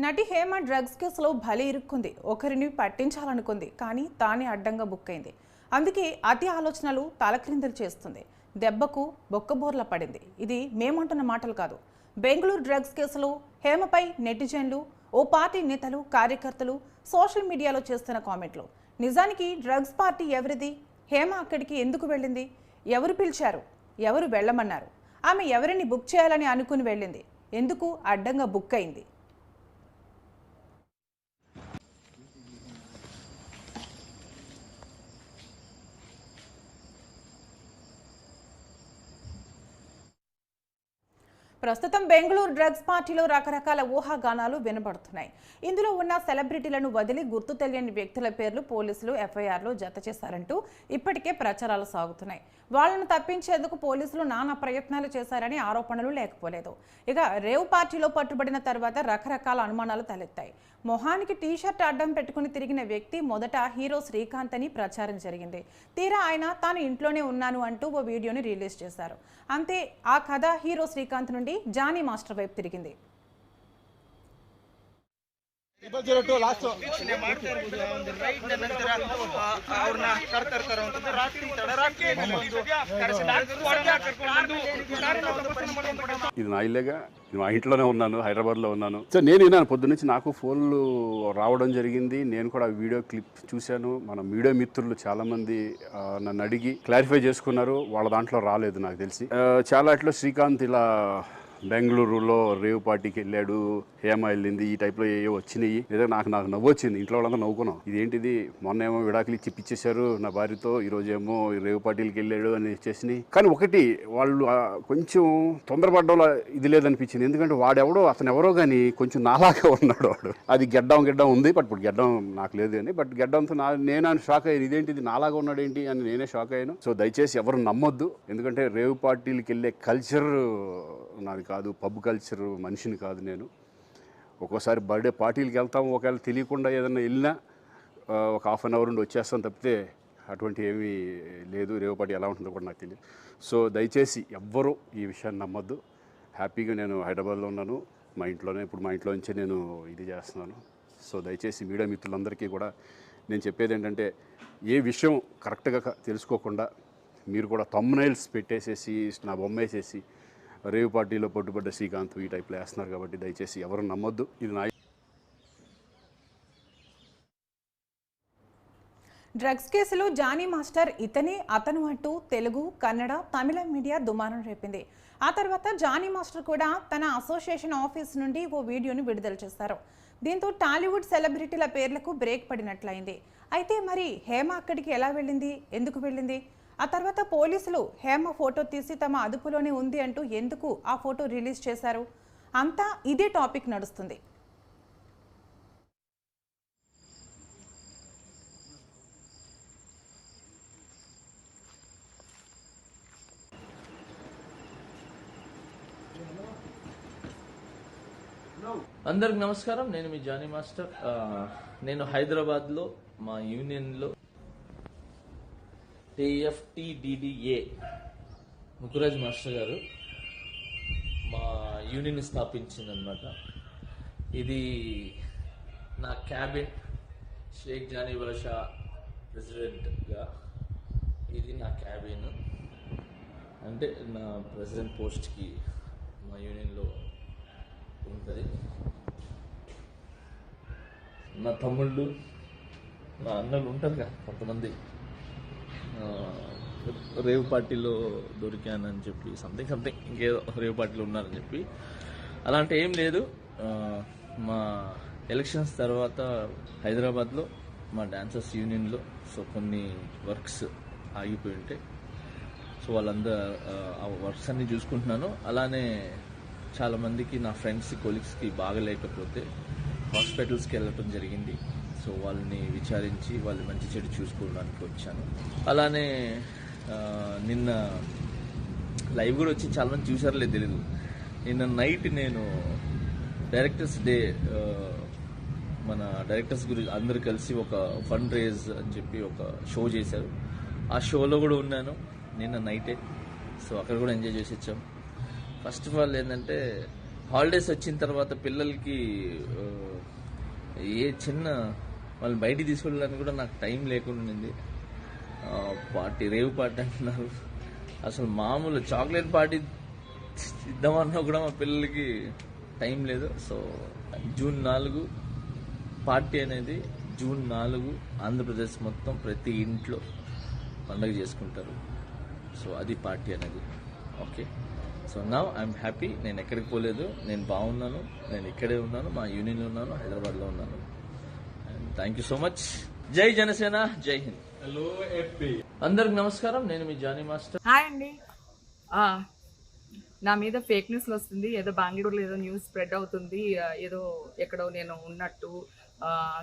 నటి హేమ డ్రగ్స్ కేసులో భలే ఇరుక్కుంది. ఒకరిని పట్టించాలనుకుంది, కానీ తానే అడ్డంగా బుక్ అయింది. అందుకే అతి ఆలోచనలు తలక్రిందులు చేస్తుంది. దెబ్బకు బొక్కబోర్ల పడింది. ఇది మేమంటున్న మాటలు కాదు. బెంగళూరు డ్రగ్స్ కేసులో హేమపై నెటిజన్లు, ఓ పార్టీ నేతలు, కార్యకర్తలు సోషల్ మీడియాలో చేస్తున్న కామెంట్లు. నిజానికి డ్రగ్స్ పార్టీ ఎవరిది? హేమ అక్కడికి ఎందుకు వెళ్ళింది? ఎవరు పిలిచారు? ఎవరు వెళ్ళమన్నారు? ఆమె ఎవరిని బుక్ చేయాలని అనుకుని వెళ్ళింది? ఎందుకు అడ్డంగా బుక్ అయింది? ప్రస్తుతం బెంగళూరు డ్రగ్స్ పార్టీలో రకరకాల ఊహాగానాలు వినబడుతున్నాయి. ఇందులో ఉన్న సెలబ్రిటీలను వదిలి గుర్తు తెలియని వ్యక్తుల పేర్లు పోలీసులు ఎఫ్ఐఆర్లో జత చేశారంటూ ఇప్పటికే ప్రచారాలు సాగుతున్నాయి. వాళ్లను తప్పించేందుకు పోలీసులు నానా ప్రయత్నాలు చేశారని ఆరోపణలు లేకపోలేదు. ఇక రేవ్ పార్టీలో పట్టుబడిన తర్వాత రకరకాల అనుమానాలు తలెత్తాయి. మొహానికి టీషర్ట్ అడ్డం పెట్టుకుని తిరిగిన వ్యక్తి మొదట హీరో శ్రీకాంత్ అని ప్రచారం జరిగింది. తీరా ఆయన తాను ఇంట్లోనే ఉన్నాను అంటూ ఓ వీడియోని రిలీజ్ చేశారు. అంతే, ఆ కథ హీరో శ్రీకాంత్ నుండి జానీ మాస్టర్ వైపు తిరిగింది. ఇది నా ఇల్లేగా, మా ఇంట్లోనే ఉన్నాను, హైదరాబాద్లో ఉన్నాను. సో నేను విన్నాను పొద్దున్నుంచి, నాకు ఫోన్లు రావడం జరిగింది. నేను కూడా వీడియో క్లిప్ చూశాను. మన మీడియా మిత్రులు చాలామంది నన్ను అడిగి క్లారిఫై చేసుకున్నారు. వాళ్ళ దాంట్లో రాలేదు నాకు తెలిసి. చాలా ఇట్లా శ్రీకాంత్ ఇలా బెంగళూరులో రేవ్ పార్టీకి వెళ్ళాడు, హేమ వెళ్ళింది, ఈ టైప్లో ఏవో వచ్చినాయి. లేదా నాకు నవ్వు వచ్చింది. ఇంట్లో వాళ్ళంతా నవ్వుకున్నాం. ఇదేంటిది, మొన్న ఏమో విడాకులు ఇచ్చి పిచ్చేశారు నా భార్యతో, ఈరోజు ఏమో రేవ్ పార్టీలకి వెళ్ళాడు అని వచ్చేసినాయి. కానీ ఒకటి, వాళ్ళు కొంచెం తొందరపడ్డంలో ఇది లేదనిపించింది. ఎందుకంటే వాడెవడో, అతను ఎవరో కానీ కొంచెం నాలాగా ఉన్నాడు వాడు. అది గెడ్డం ఉంది, బట్ ఇప్పుడు గెడ్డం నాకు లేదు కానీ, బట్ గెడ్డంతో నేను షాక్ అయ్యాను. ఇదేంటిది నాలాగా ఉన్నాడు ఏంటి అని నేనే షాక్ అయ్యాను. సో దయచేసి ఎవరు నమ్మొద్దు. ఎందుకంటే రేవ్ పార్టీలకి వెళ్ళే కల్చర్ నాది కాదు, పబ్ కల్చర్ మనిషిని కాదు నేను. ఒక్కోసారి బర్త్డే పార్టీలకి వెళ్తాము, ఒకవేళ తెలియకుండా ఏదైనా వెళ్ళినా ఒక హాఫ్ అన్ అవర్ నుండి వచ్చేస్తాం తప్పితే అటువంటి ఏమీ లేదు. రేవ్ పార్టీ ఎలా ఉంటుందో కూడా నాకు తెలియదు. సో దయచేసి ఎవ్వరూ ఈ విషయాన్ని నమ్మొద్దు. హ్యాపీగా నేను హైదరాబాద్లో ఉన్నాను, మా ఇంట్లోనే. ఇప్పుడు మా ఇంట్లో నుంచే నేను ఇది చేస్తున్నాను. సో దయచేసి మీడియా మిత్రులందరికీ కూడా నేను చెప్పేది ఏంటంటే, ఏ విషయం కరెక్ట్గా తెలుసుకోకుండా మీరు కూడా థంబ్నైల్స్ పెట్టేసేసి నా బొమ్మ వేసేసి రేవ్ పార్టీలో పట్టుబడ్డ శ్రీకాంత్ ఈ టైప్లో వేస్తున్నారు. కాబట్టి దయచేసి ఎవరు నమ్మొద్దు. ఇది నా డ్రగ్స్ కేసులో జానీ మాస్టర్ ఇతనే అతను అంటూ తెలుగు, కన్నడ, తమిళ మీడియా దుమారం రేపింది. ఆ తర్వాత జానీ మాస్టర్ కూడా తన అసోసియేషన్ ఆఫీస్ నుండి ఓ వీడియోని విడుదల చేశారు. దీంతో టాలీవుడ్ సెలబ్రిటీల పేర్లకు బ్రేక్ పడినట్లయింది. అయితే మరి హేమ అక్కడికి ఎలా వెళ్ళింది? ఎందుకు వెళ్ళింది? ఆ తర్వాత పోలీసులు హేమ ఫోటో తీసి తమ అదుపులోనే ఉంది అంటూ ఎందుకు ఆ ఫోటో రిలీజ్ చేశారు? అంతా ఇదే టాపిక్ నడుస్తుంది. అందరికి నమస్కారం. నేను మీ జానీ మాస్టర్. నేను హైదరాబాద్లో మా యూనియన్లో TFTDDA ముకురాజ్ మాస్టర్ గారు మా యూనియన్ స్థాపించిందనమాట. ఇది నా క్యాబిన్, షేక్ జానీ బాషా ప్రెసిడెంట్గా ఇది నా క్యాబిన్. అంటే నా ప్రెసిడెంట్ పోస్ట్కి మా యూనియన్లో ఉంటుంది. నా తమ్ముళ్ళు, నా అన్నలు ఉంటారు కదా కొంతమంది, రేవ్ పార్టీలో దొరికానని చెప్పి సంథింగ్ ఇంకేదో రేవ్ పార్టీలో ఉన్నారని చెప్పి. అలాంటి ఏం లేదు. మా ఎలక్షన్స్ తర్వాత హైదరాబాద్లో మా డాన్సర్స్ యూనియన్లో కొన్ని వర్క్స్ ఆగిపోయి ఉంటాయి. సో వాళ్ళందరూ ఆ వర్క్స్ అన్ని చూసుకుంటున్నాను. అలానే చాలామందికి, నా ఫ్రెండ్స్, కొలీగ్స్కి బాగలేకపోతే హాస్పిటల్స్కి వెళ్ళటం జరిగింది. సో వాళ్ళని విచారించి వాళ్ళు మంచి చెడు చూసుకోవడానికి వచ్చాను. అలానే నిన్న లైవ్ కూడా వచ్చి చాలామంది చూసారలేదు తెలీదు. నిన్న నైట్ నేను డైరెక్టర్స్ డే, మన డైరెక్టర్స్ గురించి అందరూ కలిసి ఒక ఫండ్ రేజ్ అని చెప్పి ఒక షో చేశారు. ఆ షోలో కూడా ఉన్నాను నిన్న నైటే. సో అక్కడ కూడా ఎంజాయ్ చేసి వచ్చాం. ఫస్ట్ ఆఫ్ ఆల్ ఏంటంటే హాలిడేస్ వచ్చిన తర్వాత పిల్లలకి ఏ చిన్న వాళ్ళు బయటికి తీసుకెళ్ళడానికి కూడా నాకు టైం లేకుండా ఉండింది. పార్టీ రేవ్ పార్టీ అంటున్నారు, అసలు మామూలు చాక్లెట్ పార్టీ ఇద్దామన్నా కూడా మా పిల్లలకి టైం లేదు. సో జూన్ 4 పార్టీ అనేది, జూన్ 4 ఆంధ్రప్రదేశ్ మొత్తం ప్రతి ఇంట్లో పండుగ చేసుకుంటారు. సో అది పార్టీ అనేది. Okay, so now I'm happy. నేను ఎక్కడికి పోలేదు, నేను బాగున్నాను, నేను ఇక్కడే ఉన్నాను, మా యూనియన్లో ఉన్నాను, హైదరాబాద్లో ఉన్నాను. And thank you so much. జై జనసేన, జై హింద్. హలో అందరికి నమస్కారం, నేను మీ జానీ మాస్టర్. హాయ్ అండి. నా మీద ఫేక్ న్యూస్లు వస్తుంది, ఏదో బెంగళూరులో ఏదో న్యూస్ స్ప్రెడ్ అవుతుంది, ఏదో ఎక్కడో నేను ఉన్నట్టు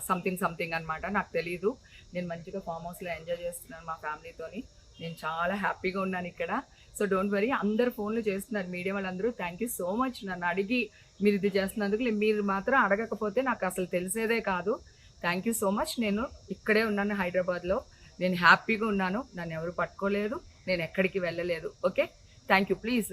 సంథింగ్ అనమాట. నాకు తెలీదు. నేను మంచిగా ఫామ్ హౌస్లో ఎంజాయ్ చేస్తున్నాను మా ఫ్యామిలీతోని. నేను చాలా హ్యాపీగా ఉన్నాను ఇక్కడ. సో డోంట్ వరీ, అందరు ఫోన్లు చేస్తున్నారు మీడియా వాళ్ళందరూ. Thank you so much. నన్ను అడిగి మీరు ఇది చేస్తున్నందుకు. మీరు మాత్రం అడగకపోతే నాకు అసలు తెలిసేదే కాదు. Thank you so much. నేను ఇక్కడే ఉన్నాను హైదరాబాద్లో. నేను హ్యాపీగా ఉన్నాను. నన్ను ఎవరు పట్టుకోలేదు, నేను ఎక్కడికి వెళ్ళలేదు. Okay, thank you. ప్లీజ్